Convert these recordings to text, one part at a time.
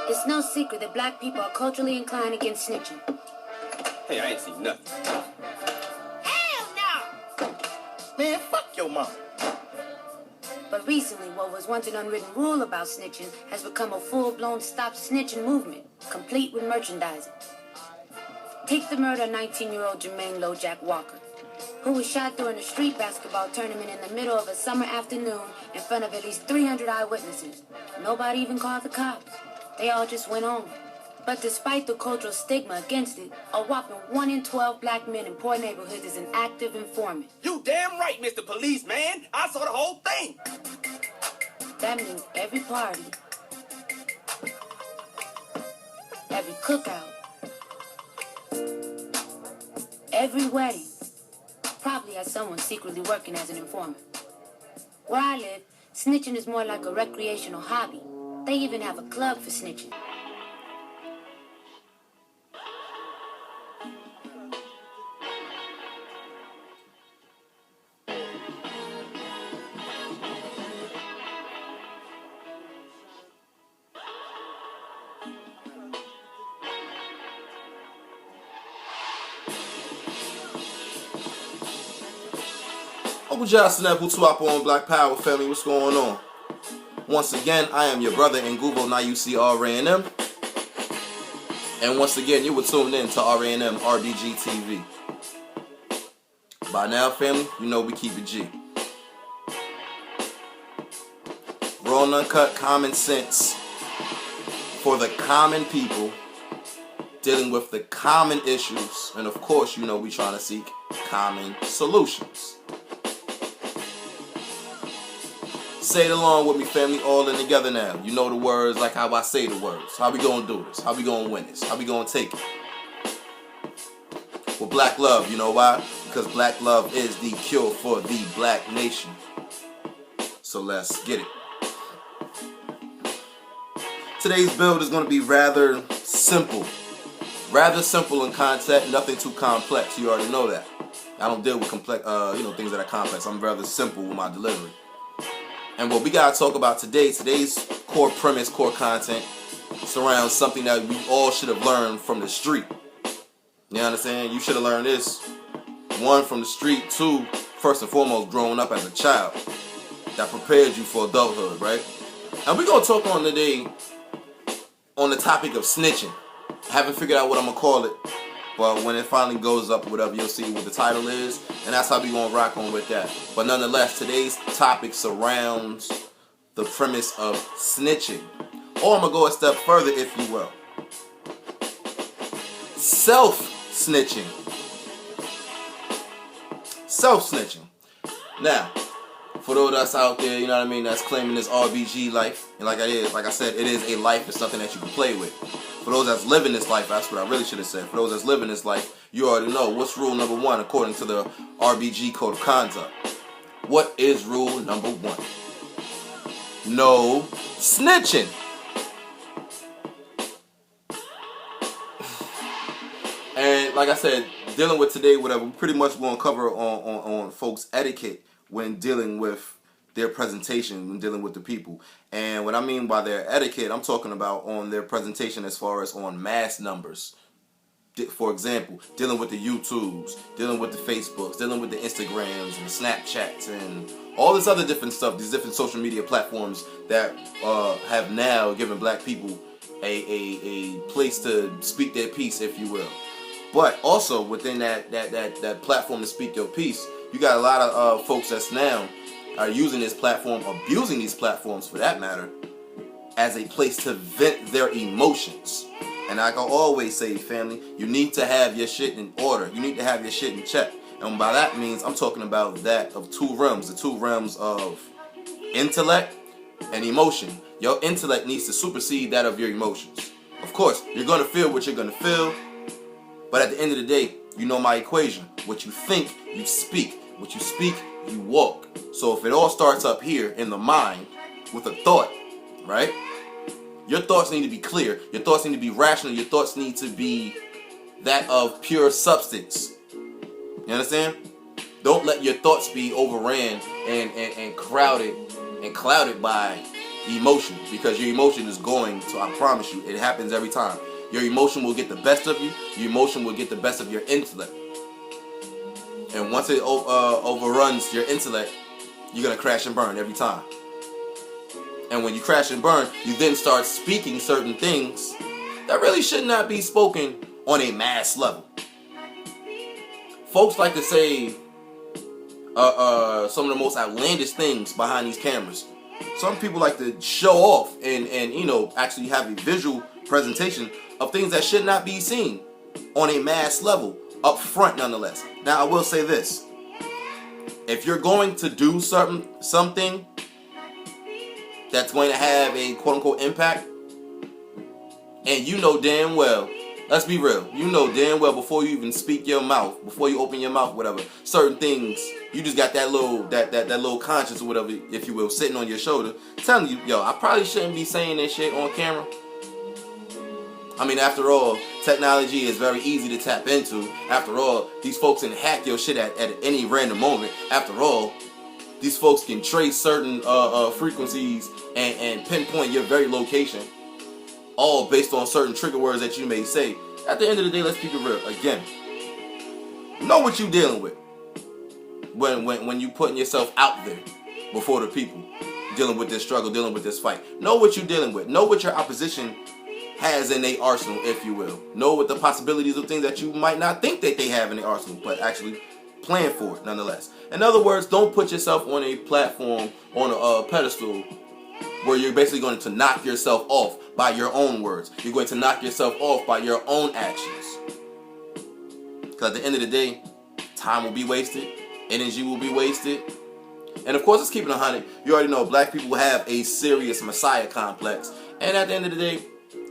It's no secret that black people are culturally inclined against snitching. Hey, I ain't seen nothing. Hell no! Man, fuck your mom. But recently, what was once an unwritten rule about snitching has become a full-blown stop snitching movement, complete with merchandising. Take the murder of 19-year-old Jermaine LoJack Walker, who was shot during a street basketball tournament in the middle of a summer afternoon in front of at least 300 eyewitnesses. Nobody even called the cops. They all just went on. But despite the cultural stigma against it, a whopping 1 in 12 black men in poor neighborhoods is an active informant. You damn right, Mr. Policeman. I saw the whole thing. That means every party, every cookout, every wedding probably has someone secretly working as an informant. Where I live, snitching is more like a recreational hobby. They even have a club for snitching. Uncle Johnson, Tuapo on Black Power family, what's going on? Once again, I am your brother Nguvo, now you see R.A.N.M. And once again, you were tuned in to R.A.N.M. RBG TV. By now, family, you know we keep it G. Raw and uncut common sense for the common people, dealing with the common issues, and of course, you know we trying to seek common solutions. Say it along with me, family, all in together now. You know the words like how I say the words. How we gonna do this? How we gonna win this? How we gonna take it? Well, black love, you know why? Because black love is the cure for the black nation. So let's get it. Today's build is gonna be rather simple. Rather simple in concept, nothing too complex. You already know that. I don't deal with complex, things that are complex. I'm rather simple with my delivery. And what we gotta talk about today's core premise, core content surrounds something that we all should have learned from the street. You understand? You should have learned this. 1, from the street. 2, first and foremost, growing up as a child. That prepared you for adulthood, right? And we're gonna talk on today on the topic of snitching. I haven't figured out what I'm gonna call it, but when it finally goes up or whatever, you'll see what the title is, and that's how we gonna rock on with that. But nonetheless, today's topic surrounds the premise of snitching. Or I'm gonna go a step further, if you will. Self-snitching. Self-snitching. Now, for those that's out there, you know what I mean, that's claiming this RBG life, and like I said, it is a life. It's something that you can play with. For those that's living this life, that's what I really should have said. For those that's living this life, you already know what's rule number 1 according to the RBG Code of Conduct. What is rule number 1? No snitching. And like I said, dealing with today, whatever, we pretty much going to cover on folks' etiquette when dealing with their presentation, when dealing with the people. And what I mean by their etiquette, I'm talking about on their presentation as far as on mass numbers. For example, dealing with the YouTubes, dealing with the Facebooks, dealing with the Instagrams and the Snapchats and all this other different stuff, these different social media platforms that have now given black people a place to speak their piece, if you will. But also within that platform to speak your piece, you got a lot of folks that's now are using this platform, abusing these platforms for that matter, as a place to vent their emotions. And like I always say, family, you need to have your shit in order. You need to have your shit in check. And by that means, I'm talking about that of 2 realms, the 2 realms of intellect and emotion. Your intellect needs to supersede that of your emotions. Of course, you're going to feel what you're going to feel, but at the end of the day, you know my equation. What you think, you speak. What you speak, you walk. So if it all starts up here in the mind with a thought, right? Your thoughts need to be clear. Your thoughts need to be rational. Your thoughts need to be that of pure substance. You understand? Don't let your thoughts be overran and crowded and clouded by, emotion, because your emotion is going to, I promise you, it happens every time. Your emotion will get the best of you. Your emotion will get the best of your intellect. And once it overruns your intellect, you're going to crash and burn every time. And when you crash and burn, you then start speaking certain things that really should not be spoken on a mass level. Folks like to say some of the most outlandish things behind these cameras. Some people like to show off and actually have a visual presentation of things that should not be seen on a mass level, up front nonetheless. Now I will say this. If you're going to do something that's going to have a quote-unquote impact, and you know damn well, let's be real, you know damn well before you even speak your mouth, before you open your mouth, whatever, certain things, you just got that little conscience or whatever, if you will, sitting on your shoulder, telling you, yo, I probably shouldn't be saying this shit on camera. I mean, after all, technology is very easy to tap into. After all, these folks can hack your shit at any random moment. After all, these folks can trace certain frequencies and pinpoint your very location, all based on certain trigger words that you may say. At the end of the day, let's keep it real. Again, know what you're dealing with when you putting yourself out there before the people, dealing with this struggle, dealing with this fight. Know what you're dealing with. Know what your opposition has in their arsenal, if you will. Know what the possibilities of things that you might not think that they have in their arsenal, but actually plan for it nonetheless. In other words, don't put yourself on a platform, on a pedestal, where you're basically going to knock yourself off by your own words. You're going to knock yourself off by your own actions. Because at the end of the day, time will be wasted, energy will be wasted. And of course, let's keep it 100. You already know black people have a serious messiah complex. And at the end of the day,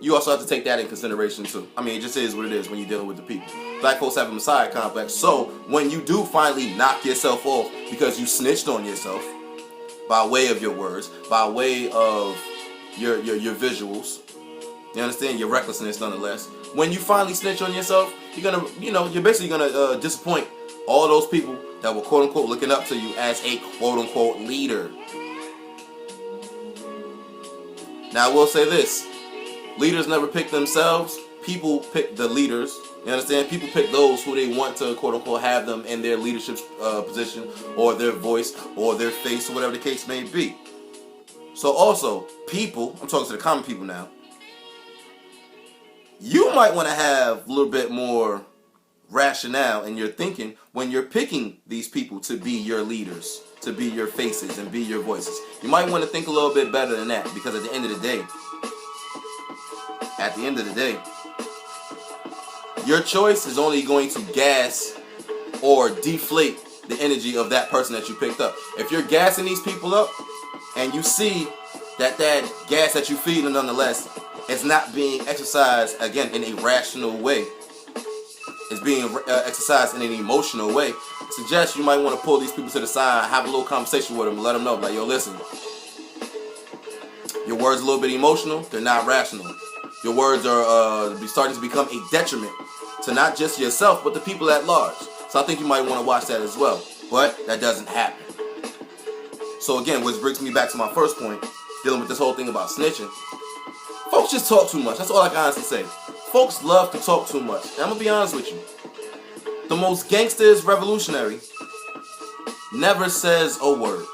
you also have to take that in consideration too. I mean, it just is what it is when you're dealing with the people. Black folks have a messiah complex. So when you do finally knock yourself off because you snitched on yourself by way of your words, by way of your visuals, you understand, your recklessness nonetheless. When you finally snitch on yourself, you're basically gonna disappoint all those people that were quote unquote looking up to you as a quote unquote leader. Now I will say this. Leaders never pick themselves. People pick the leaders. You understand? People pick those who they want to, quote unquote, have them in their leadership position, or their voice, or their face, or whatever the case may be. So also, people, I'm talking to the common people now, you might want to have a little bit more rationale in your thinking when you're picking these people to be your leaders, to be your faces, and be your voices. You might want to think a little bit better than that, because at the end of the day, your choice is only going to gas or deflate the energy of that person that you picked up. If you're gassing these people up and you see that gas that you feed them nonetheless is not being exercised, again, in a rational way, it's being exercised in an emotional way, I suggest you might want to pull these people to the side, have a little conversation with them, and let them know, like, yo, listen, your words are a little bit emotional, they're not rational. Your words are starting to become a detriment to not just yourself, but the people at large. So I think you might want to watch that as well. But that doesn't happen. So again, which brings me back to my first point, dealing with this whole thing about snitching. Folks just talk too much. That's all I can honestly say. Folks love to talk too much. And I'm going to be honest with you. The most gangsters revolutionary never says a word.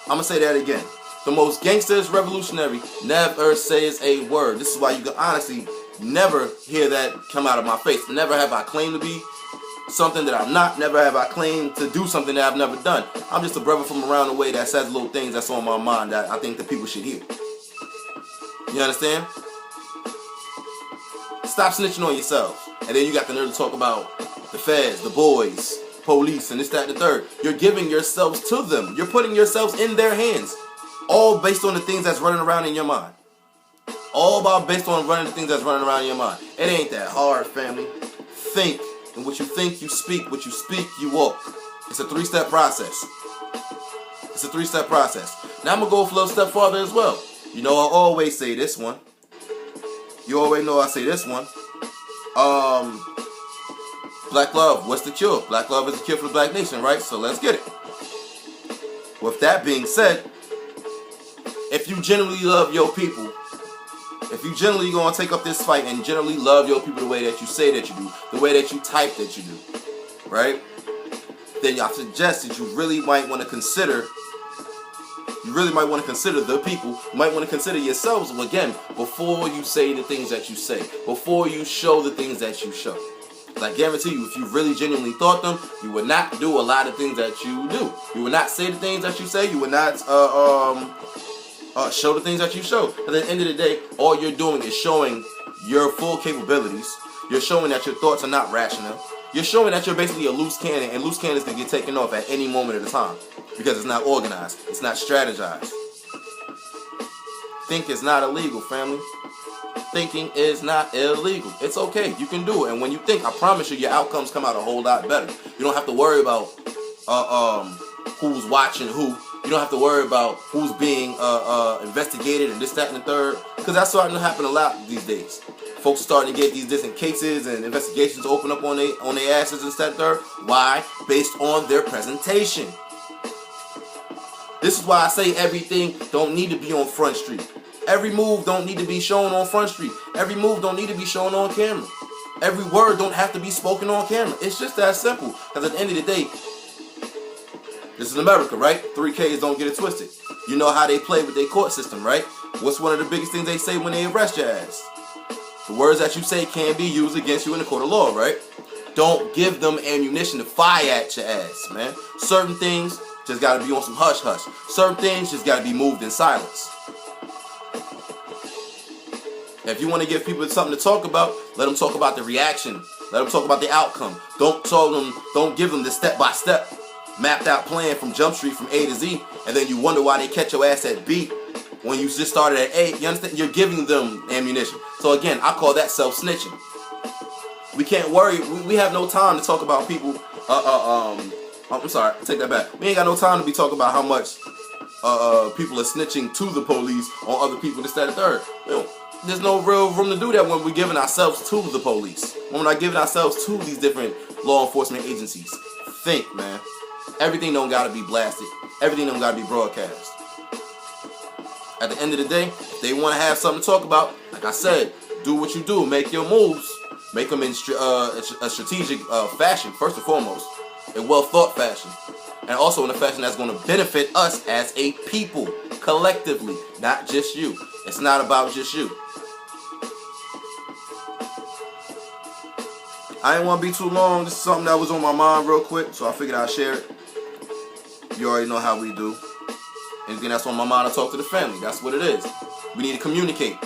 I'm going to say that again. The most gangsters revolutionary never says a word. This is why you can honestly never hear that come out of my face. Never have I claimed to be something that I'm not. Never have I claimed to do something that I've never done. I'm just a brother from around the way that says little things that's on my mind that I think the people should hear. You understand? Stop snitching on yourselves. And then you got the nerve to talk about the feds, the boys, police, and this, that, and the third. You're giving yourselves to them. You're putting yourselves in their hands. All based on the things that's running around in your mind. All about based on running the things that's running around in your mind. It ain't that hard, family. Think. And what you think, you speak. What you speak, you walk. It's a 3-step process. It's a 3-step process. Now I'm going to go a little step farther as well. You know, I always say this one. You already know I say this one. Black love, what's the cure? Black love is the cure for the black nation, right? So let's get it. With that being said, if you genuinely love your people, if you generally gonna take up this fight and generally love your people the way that you say that you do, the way that you type that you do, right? Then I suggest that you really might want to consider. You really might want to consider the people. You might want to consider yourselves again before you say the things that you say, before you show the things that you show. I guarantee you, if you really genuinely thought them, you would not do a lot of things that you do. You would not say the things that you say. You would not show the things that you show. At the end of the day, all you're doing is showing your full capabilities. You're showing that your thoughts are not rational. You're showing that you're basically a loose cannon, and loose cannons can get taken off at any moment of the time because it's not organized. It's not strategized. Think is not illegal, family. Thinking is not illegal. It's okay. You can do it. And when you think, I promise you, your outcomes come out a whole lot better. You don't have to worry about who's watching who. You don't have to worry about who's being investigated and this, that, and the third. Because that's starting to happen a lot these days. Folks are starting to get these different cases and investigations open up on their asses and this, that, and third. Why? Based on their presentation. This is why I say everything don't need to be on Front Street. Every move don't need to be shown on Front Street. Every move don't need to be shown on camera. Every word don't have to be spoken on camera. It's just that simple. Because at the end of the day, this is America, right? 3Ks, don't get it twisted. You know how they play with their court system, right? What's one of the biggest things they say when they arrest your ass? The words that you say can be used against you in the court of law, right? Don't give them ammunition to fire at your ass, man. Certain things just got to be on some hush-hush. Certain things just got to be moved in silence. If you want to give people something to talk about, let them talk about the reaction. Let them talk about the outcome. Don't give them the step-by-step mapped out plan from Jump Street from A to Z, and then you wonder why they catch your ass at B when you just started at A. You understand? You're giving them ammunition. So again, I call that self-snitching. We can't worry. We have no time to talk about people. I'm sorry. Take that back. We ain't got no time to be talking about how much people are snitching to the police on other people. This, that, and third. There's no real room to do that when we're giving ourselves to the police. When we're not giving ourselves to these different law enforcement agencies. Think, man. Everything don't gotta be blasted. Everything don't gotta be broadcast. At the end of the day, if they want to have something to talk about, like I said, do what you do. Make your moves. Make them in a strategic fashion, first and foremost. A well-thought fashion. And also in a fashion that's going to benefit us as a people, collectively, not just you. It's not about just you. I didn't want to be too long. This is something that was on my mind real quick, so I figured I'd share it. You already know how we do. Anything that's on my mind, I talk to the family. That's what it is. We need to communicate.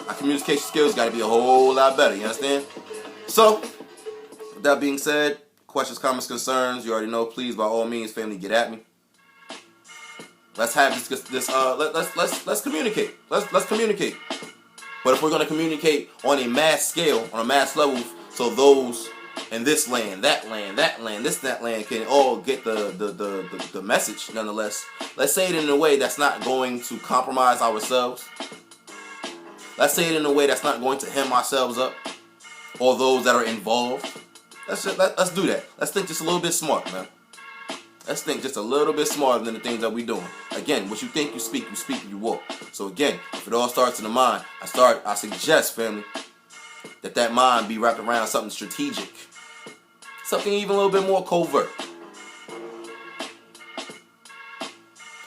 Our communication skills got to be a whole lot better. You understand? So, with that being said, questions, comments, concerns, you already know. Please, by all means, family, get at me. Let's have let's communicate. Let's communicate. But if we're gonna communicate on a mass scale, on a mass level, so those in this land, that land, that land can all get the message nonetheless. Let's say it in a way that's not going to compromise ourselves. Let's say it in a way that's not going to hem ourselves up or those that are involved. Let's do that. Let's think just a little bit smart, man. Let's think just a little bit smarter than the things that we're doing. Again, what you think, you speak, you walk. So again, if it all starts in the mind, I suggest, family, that mind be wrapped around something strategic. Something even a little bit more covert.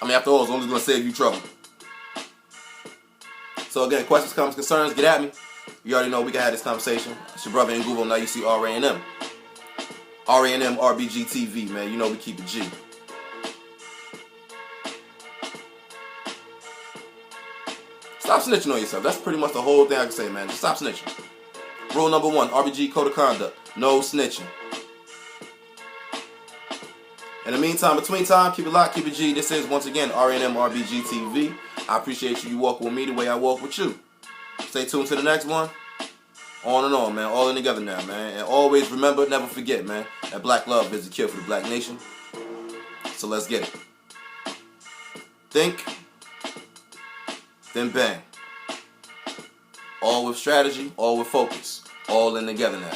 I mean, after all, it's only going to save you trouble. So again, questions, comments, concerns, get at me. You already know we can have this conversation. It's your brother in Google. Now you see RANM. RANM RBG TV, man. You know we keep it G. Stop snitching on yourself. That's pretty much the whole thing I can say, man. Just stop snitching. Rule number 1, RBG Code of Conduct. No snitching. In the meantime, between time, keep it locked, keep it G. This is, once again, RANM RBG TV. I appreciate you walking with me the way I walk with you. Stay tuned to the next one. On and on, man. All in together now, man. And always remember, never forget, man, that black love is the cure for the black nation. So let's get it. Think, then bang. All with strategy, all with focus. All in together now.